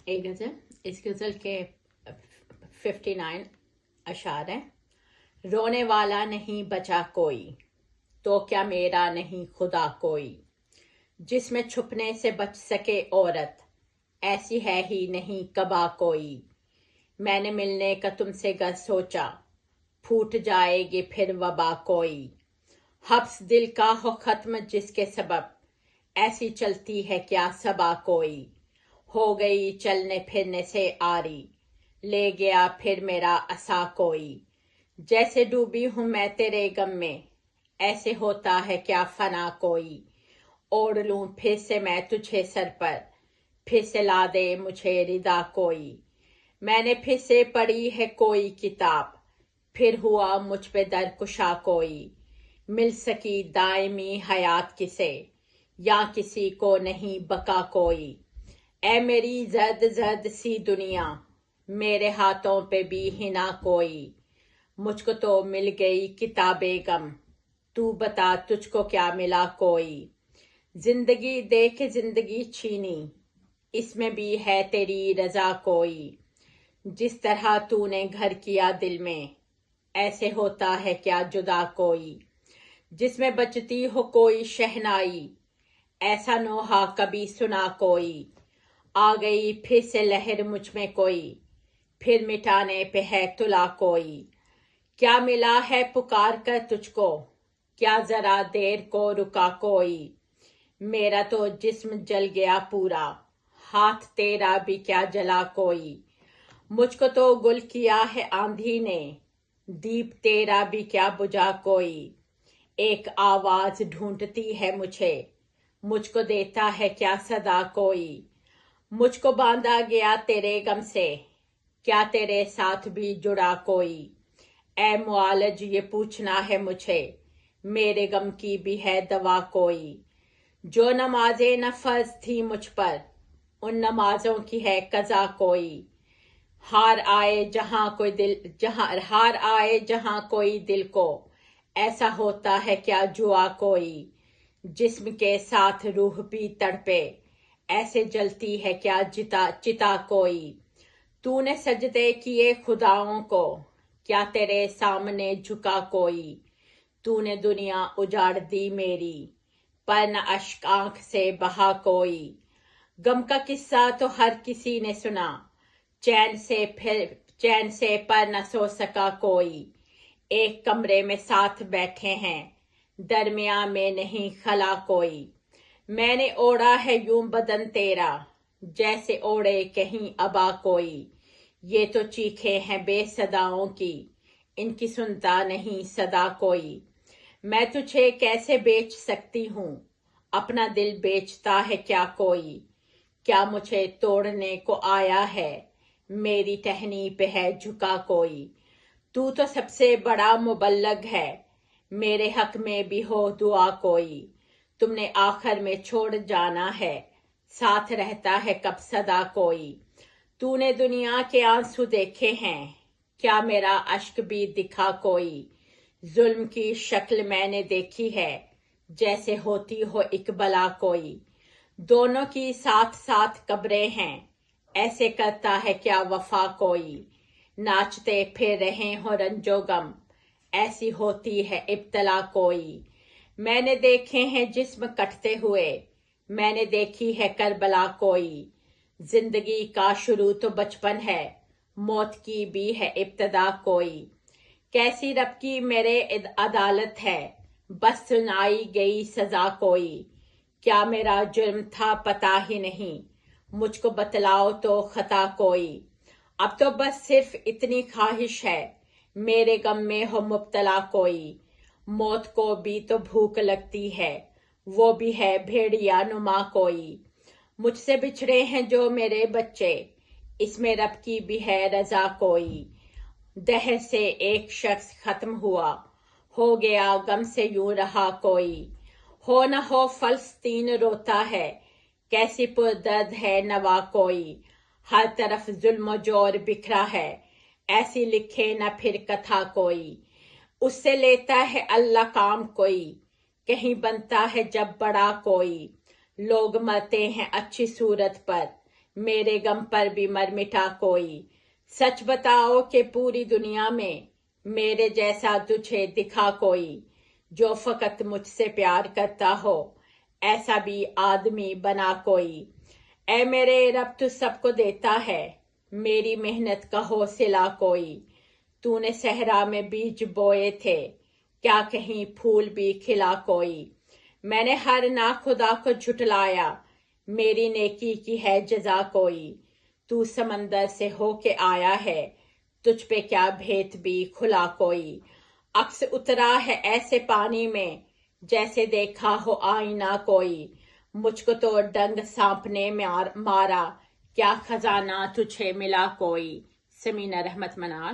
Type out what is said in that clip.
ایک غزل، اس غزل کے 59 اشعار ہیں۔ رونے والا نہیں بچا کوئی، تو کیا میرا نہیں خدا کوئی، جس میں چھپنے سے بچ سکے عورت، ایسی ہے ہی نہیں قبا کوئی۔ میں نے ملنے کا تم سے گر سوچا، پھوٹ جائے گی پھر وبا کوئی۔ حبس دل کا ہو ختم جس کے سبب، ایسی چلتی ہے کیا صبا کوئی۔ ہو گئی چلنے پھرنے سے آری، لے گیا پھر میرا عصا کوئی۔ جیسے ڈوبی ہوں میں تیرے غم میں، ایسے ہوتا ہے کیا فنا کوئی۔ اوڑھ لوں پھر سے میں تجھے سر پر، پھر سے لا دے مجھے ردا کوئی۔ میں نے پھر سے پڑھی ہے کوئی کتاب، پھر ہوا مجھ پہ در کشا کوئی۔ مل سکی دائمی حیات کسے، یا کسی کو نہیں بقا کوئی۔ اے میری زرد زرد سی دنیا، میرے ہاتھوں پہ بھی ہنا کوئی۔ مجھ کو تو مل گئی کتاب غم، تو بتا تجھ کو کیا ملا کوئی۔ زندگی دے کے زندگی چھینی، اس میں بھی ہے تیری رضا کوئی۔ جس طرح تو نے گھر کیا دل میں، ایسے ہوتا ہے کیا جدا کوئی۔ جس میں بجتی ہو کوئی شہنائی، ایسا نوحہ کبھی سنا کوئی۔ آ گئی پھر سے لہر مجھ میں کوئی، پھر مٹانے پہ ہے تلا کوئی۔ کیا ملا ہے پکار کر تجھ کو، کیا ذرا دیر کو رکا کوئی۔ میرا تو جسم جل گیا پورا، ہاتھ تیرا بھی کیا جلا کوئی۔ مجھ کو تو گل کیا ہے آندھی نے، دیپ تیرا بھی کیا بجھا کوئی۔ ایک آواز ڈھونڈتی ہے مجھے، مجھ کو دیتا ہے کیا صدا کوئی۔ مجھ کو باندھا گیا تیرے غم سے، کیا تیرے ساتھ بھی جڑا کوئی۔ اے معالج یہ پوچھنا ہے مجھے، میرے غم کی بھی ہے دوا کوئی۔ جو نمازیں نہ فرض تھی مجھ پر، ان نمازوں کی ہے قضا کوئی۔ ہار آئے جہاں کوئی دل کو، ایسا ہوتا ہے کیا جوا کوئی۔ جسم کے ساتھ روح بھی تڑپے، ایسے جلتی ہے کیا چتا کوئی۔ تو نے سجدے کیے خداؤں کو، کیا تیرے سامنے جھکا کوئی۔ تو نے دنیا اجاڑ دی میری، پر نہ اشک آنکھ سے بہا کوئی۔ غم کا قصہ تو ہر کسی نے سنا، چین سے پر نہ سو سکا کوئی۔ ایک کمرے میں ساتھ بیٹھے ہیں، درمیان میں نہیں خلا کوئی۔ میں نے اوڑھا ہے یوں بدن تیرا، جیسے اوڑھے کہیں ابا کوئی۔ یہ تو چیخیں ہیں بے صداؤں کی، ان کی سنتا نہیں صدا کوئی۔ میں تجھے کیسے بیچ سکتی ہوں، اپنا دل بیچتا ہے کیا کوئی۔ کیا مجھے توڑنے کو آیا ہے، میری ٹہنی پہ ہے جھکا کوئی۔ تو سب سے بڑا مبلغ ہے، میرے حق میں بھی ہو دعا کوئی۔ تم نے آخر میں چھوڑ جانا ہے، ساتھ رہتا ہے کب صدا کوئی۔ تو نے دنیا کے آنسو دیکھے ہیں، کیا میرا اشک بھی دکھا کوئی۔ ظلم کی شکل میں نے دیکھی ہے، جیسے ہوتی ہو ایک بلا کوئی۔ دونوں کی ساتھ ساتھ قبریں ہیں، ایسے کرتا ہے کیا وفا کوئی۔ ناچتے پھر رہے ہوں رنج و غم، ایسی ہوتی ہے ابتلا کوئی۔ میں نے دیکھے ہیں جسم کٹتے ہوئے، میں نے دیکھی ہے کربلا کوئی۔ زندگی کا شروع تو بچپن ہے، موت کی بھی ہے ابتدا کوئی۔ کیسی رب کی میرے عدالت ہے، بس سنائی گئی سزا کوئی۔ کیا میرا جرم تھا پتہ ہی نہیں، مجھ کو بتلاؤ تو خطا کوئی۔ اب تو بس صرف اتنی خواہش ہے، میرے غم میں ہو مبتلا کوئی۔ موت کو بھی تو بھوک لگتی ہے، وہ بھی ہے بھیڑیا نما کوئی۔ مجھ سے بچھڑے ہیں جو میرے بچے، اس میں رب کی بھی ہے رضا کوئی۔ دہر سے ایک شخص ختم ہوا، ہو گیا غم سے یوں رہا کوئی۔ ہو نہ ہو فلسطین روتا ہے، کیسی پردرد ہے نوا کوئی۔ ہر طرف ظلم و جور بکھرا ہے، ایسی لکھے نہ پھر کتھا کوئی۔ اس سے لیتا ہے اللہ کام کوئی، کہیں بنتا ہے جب بڑا کوئی۔ لوگ مرتے ہیں اچھی صورت پر، میرے غم پر بھی مر مٹا کوئی. سچ بتاؤ کہ پوری دنیا میں میرے جیسا تجھے دکھا کوئی. جو فقط مجھ سے پیار کرتا ہو ایسا بھی آدمی بنا کوئی. اے میرے رب تو سب کو دیتا ہے میری محنت کا حوصلہ کوئی. تو نے صحرا میں بیج بوئے تھے کیا کہیں پھول بھی کھلا کوئی. میں نے ہر ناخدا کو جھٹلایا میری نیکی کی ہے جزا کوئی. تو سمندر سے ہو کے آیا ہے تجھ پہ کیا بھیت بھی کھلا کوئی. عکس اترا ہے ایسے پانی میں جیسے دیکھا ہو آئینہ کوئی. مجھ کو تو ڈنگ سانپ نے مارا کیا خزانہ تجھے ملا کوئی. سمینہ رحمت منال.